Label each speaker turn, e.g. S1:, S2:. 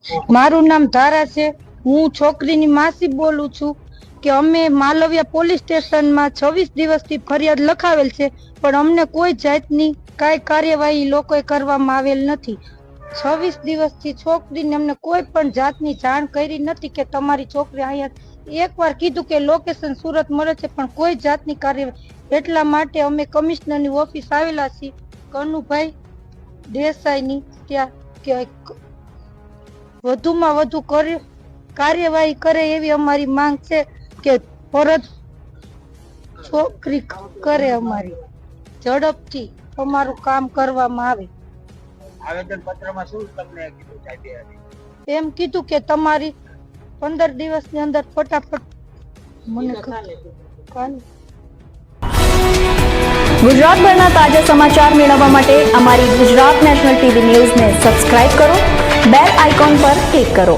S1: મારું નામ ધારા છે। હું છોકરીની માસી બોલું છું કે અમે માલવિયા પોલીસ સ્ટેશનમાં 26 દિવસથી ફરિયાદ લખાવેલ છે, પણ અમને કોઈ જાતની કાંઈ કાર્યવાહી લોકોએ કરવામાં આવેલ નથી। 26 દિવસથી છોકરીને અમને કોઈ પણ જાતની જાણ કરી નથી કે તમારી છોકરી અહીંયા એકવાર કીધું કે લોકેશન સુરત મળે છે, પણ કોઈ જાતની કાર્યવાહી। એટલા માટે અમે કમિશનરની ઓફિસ આવેલા છીએ કનુભાઈ દેસાઈની ત્યાં કે વધુમાં વધુ કાર્યવાહી કરે એવી અમારી માંગ છે કે પરત છોકરી કરે, અમારી ઝડપથી અમારું કામ કરવામાં આવે।
S2: આવેદન પત્રમાં શું તમને કીધું સાહેબે?
S1: એમ કીધું કે તમારી 15 દિવસની અંદર ફટાફટ મને
S3: ગુજરાતભરના તાજા સમાચાર મેળવવા માટે અમારી ગુજરાત નેશનલ ટીવી ન્યૂઝને સબસ્ક્રાઇબ કરો, બેલ આઇકોન પર ક્લિક કરો।